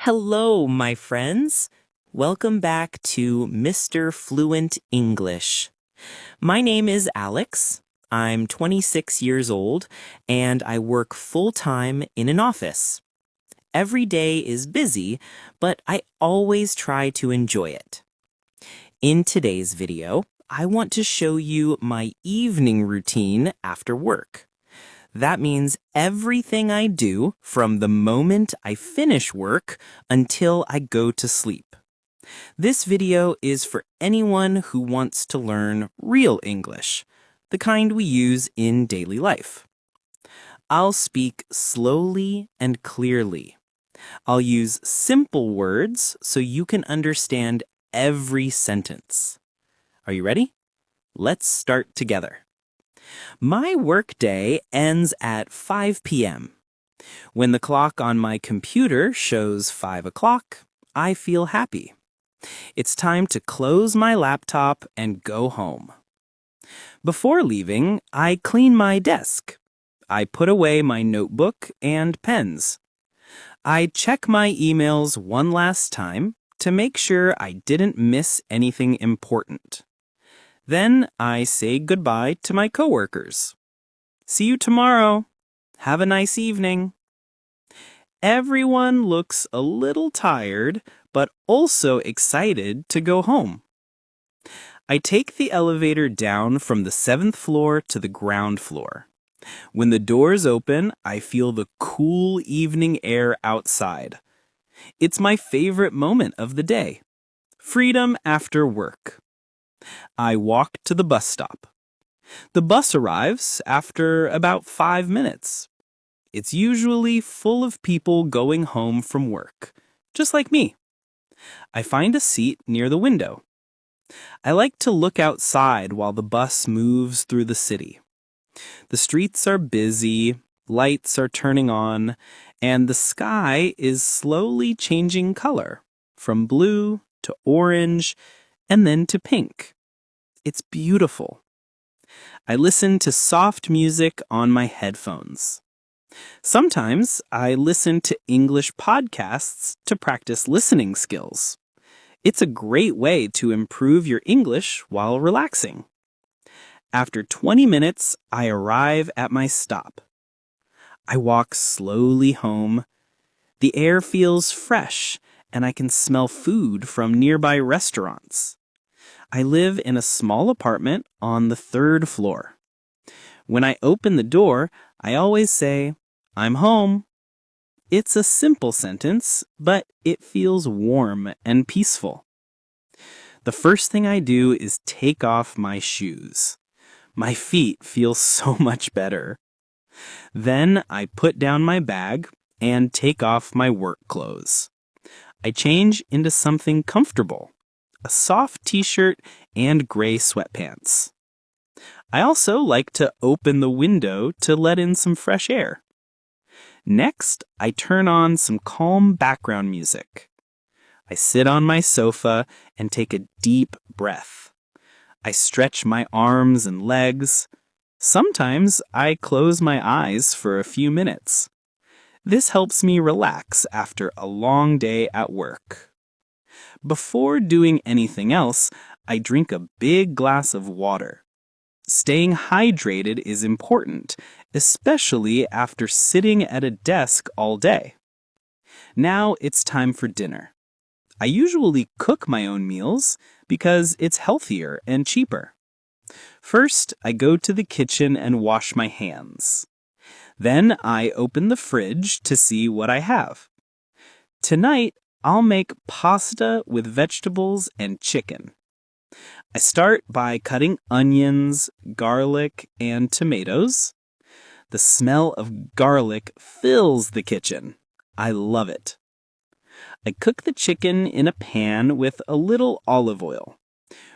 Hello, my friends. Welcome back to Mr. Fluent English. My name is Alex. I'm 26 years old, and I work full-time in an office. Every day is busy, but I always try to enjoy it. In today's video, I want to show you my evening routine after work. That means everything I do from the moment I finish work until I go to sleep. This video is for anyone who wants to learn real English, the kind we use in daily life. I'll speak slowly and clearly. I'll use simple words so you can understand every sentence. Are you ready? Let's start together. My workday ends at 5 p.m. When the clock on my computer shows 5 o'clock, I feel happy. It's time to close my laptop and go home. Before leaving, I clean my desk. I put away my notebook and pens. I check my emails one last time to make sure I didn't miss anything important. Then I say goodbye to my coworkers. See you tomorrow. Have a nice evening. Everyone looks a little tired, but also excited to go home. I take the elevator down from the 7th floor to the ground floor. When the doors open, I feel the cool evening air outside. It's my favorite moment of the day. Freedom after work. I walk to the bus stop. The bus arrives after about 5 minutes. It's usually full of people going home from work, just like me. I find a seat near the window. I like to look outside while the bus moves through the city. The streets are busy, lights are turning on, and the sky is slowly changing color, from blue to orange and then to pink. It's beautiful. I listen to soft music on my headphones. Sometimes I listen to English podcasts to practice listening skills. It's a great way to improve your English while relaxing. After 20 minutes, I arrive at my stop. I walk slowly home. The air feels fresh, and I can smell food from nearby restaurants. I live in a small apartment on the 3rd floor. When I open the door, I always say, "I'm home." It's a simple sentence, but it feels warm and peaceful. The first thing I do is take off my shoes. My feet feel so much better. Then I put down my bag and take off my work clothes. I change into something comfortable. A soft t-shirt and gray sweatpants. I also like to open the window to let in some fresh air. Next, I turn on some calm background music. I sit on my sofa and take a deep breath. I stretch my arms and legs. Sometimes I close my eyes for a few minutes. This helps me relax after a long day at work. Before doing anything else, I drink a big glass of water. Staying hydrated is important, especially after sitting at a desk all day. Now it's time for dinner. I usually cook my own meals because it's healthier and cheaper. First, I go to the kitchen and wash my hands. Then I open the fridge to see what I have. Tonight, I'll make pasta with vegetables and chicken. I start by cutting onions, garlic, and tomatoes. The smell of garlic fills the kitchen. I love it. I cook the chicken in a pan with a little olive oil.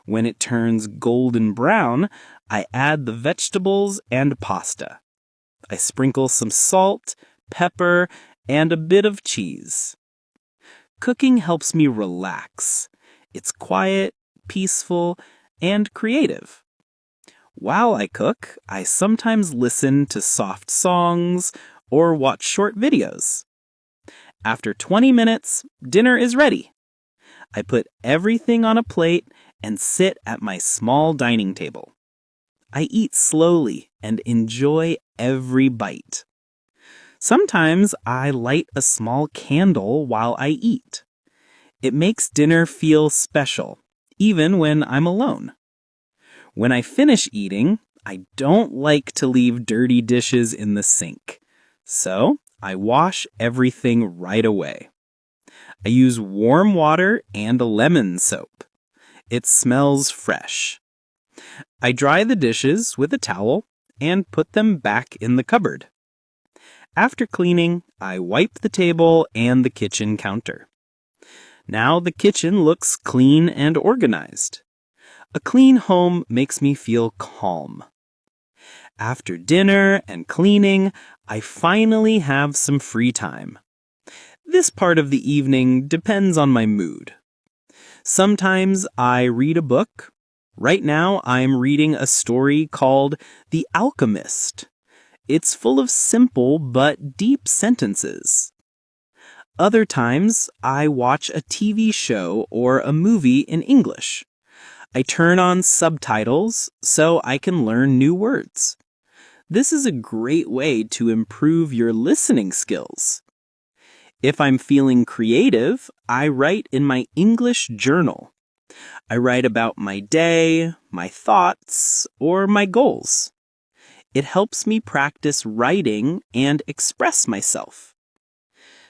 When it turns golden brown, I add the vegetables and pasta. I sprinkle some salt, pepper, and a bit of cheese. Cooking helps me relax. It's quiet, peaceful, and creative. While I cook, I sometimes listen to soft songs or watch short videos. After 20 minutes, dinner is ready. I put everything on a plate and sit at my small dining table. I eat slowly and enjoy every bite. Sometimes I light a small candle while I eat. It makes dinner feel special, even when I'm alone. When I finish eating, I don't like to leave dirty dishes in the sink, so I wash everything right away. I use warm water and lemon soap. It smells fresh. I dry the dishes with a towel and put them back in the cupboard. After cleaning, I wipe the table and the kitchen counter. Now the kitchen looks clean and organized. A clean home makes me feel calm. After dinner and cleaning, I finally have some free time. This part of the evening depends on my mood. Sometimes I read a book. Right now I'm reading a story called The Alchemist. It's full of simple but deep sentences. Other times I watch a TV show or a movie in English. I turn on subtitles so I can learn new words. This is a great way to improve your listening skills. If I'm feeling creative, I write in my English journal. I write about my day, my thoughts, or my goals. It helps me practice writing and express myself.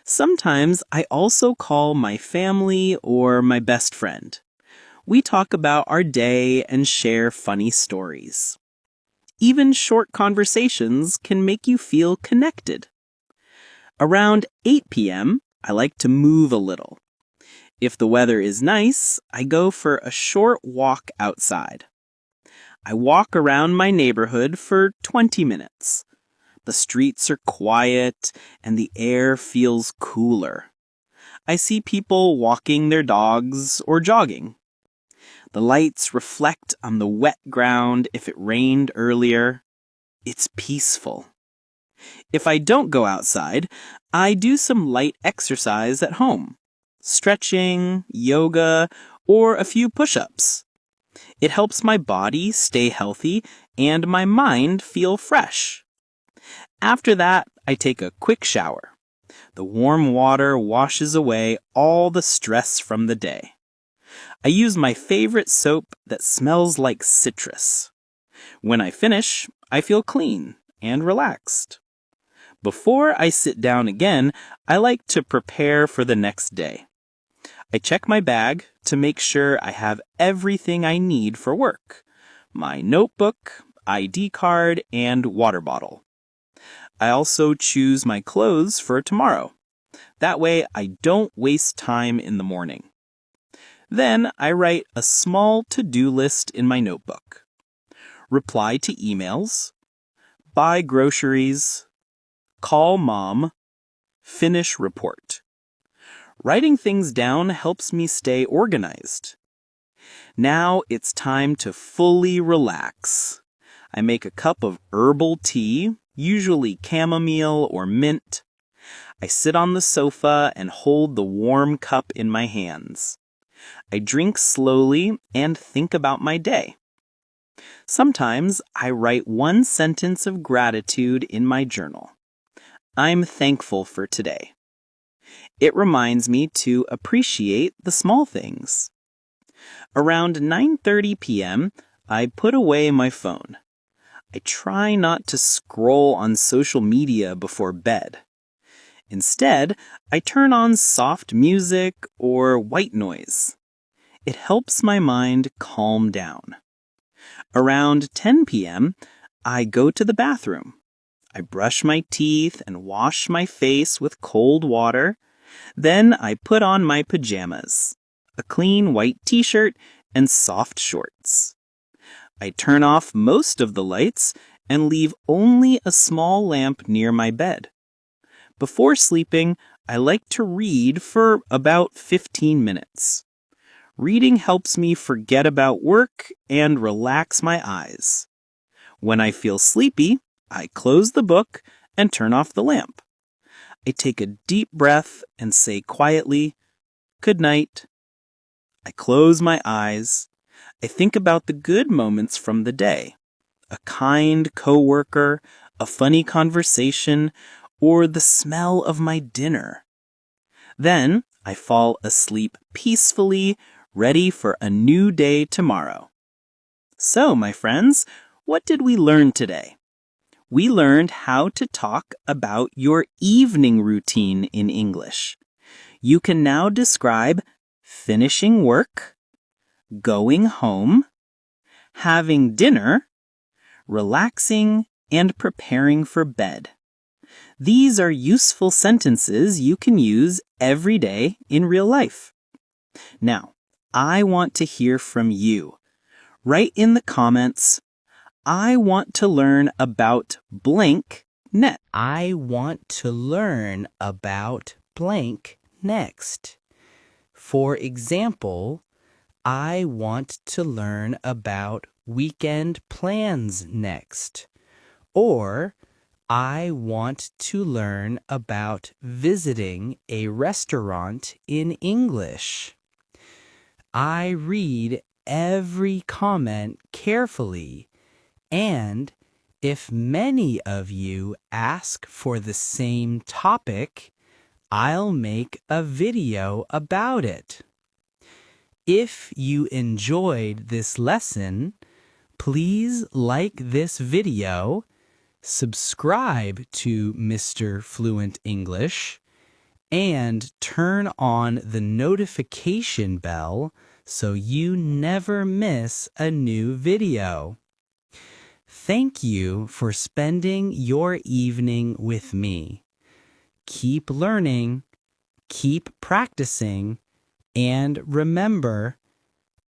Sometimes I also call my family or my best friend. We talk about our day and share funny stories. Even short conversations can make you feel connected. Around 8 p.m., I like to move a little. If the weather is nice, I go for a short walk outside. I walk around my neighborhood for 20 minutes. The streets are quiet and the air feels cooler. I see people walking their dogs or jogging. The lights reflect on the wet ground if it rained earlier. It's peaceful. If I don't go outside, I do some light exercise at home. Stretching, yoga, or a few push-ups. It helps my body stay healthy and my mind feel fresh. After that, I take a quick shower. The warm water washes away all the stress from the day. I use my favorite soap that smells like citrus. When I finish, I feel clean and relaxed. Before I sit down again, I like to prepare for the next day. I check my bag to make sure I have everything I need for work. My notebook, ID card, and water bottle. I also choose my clothes for tomorrow. That way I don't waste time in the morning. Then I write a small to-do list in my notebook. Reply to emails, buy groceries, call mom, finish report. Writing things down helps me stay organized. Now it's time to fully relax. I make a cup of herbal tea, usually chamomile or mint. I sit on the sofa and hold the warm cup in my hands. I drink slowly and think about my day. Sometimes I write one sentence of gratitude in my journal. I'm thankful for today. It reminds me to appreciate the small things. Around 9:30 p.m., I put away my phone. I try not to scroll on social media before bed. Instead, I turn on soft music or white noise. It helps my mind calm down. Around 10 p.m., I go to the bathroom. I brush my teeth and wash my face with cold water. Then I put on my pajamas, a clean white t-shirt and soft shorts. I turn off most of the lights and leave only a small lamp near my bed. Before sleeping, I like to read for about 15 minutes. Reading helps me forget about work and relax my eyes. When I feel sleepy, I close the book and turn off the lamp. I take a deep breath and say quietly, "Good night." I close my eyes. I think about the good moments from the day. A kind coworker, a funny conversation, or the smell of my dinner. Then I fall asleep peacefully, ready for a new day tomorrow. So, my friends, what did we learn today? We learned how to talk about your evening routine in English. You can now describe finishing work, going home, having dinner, relaxing, and preparing for bed. These are useful sentences you can use every day in real life. Now, I want to hear from you. Write in the comments, "I want to learn about blank next." I want to learn about blank next. For example, I want to learn about weekend plans next. Or, I want to learn about visiting a restaurant in English. I read every comment carefully, and if many of you ask for the same topic, I'll make a video about it. If you enjoyed this lesson, please like this video, subscribe to Mr. Fluent English, and turn on the notification bell so you never miss a new video. Thank you for spending your evening with me. Keep learning, keep practicing, and remember,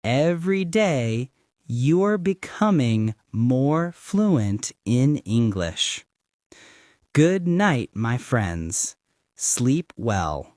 every day you're becoming more fluent in English. Good night, my friends. Sleep well.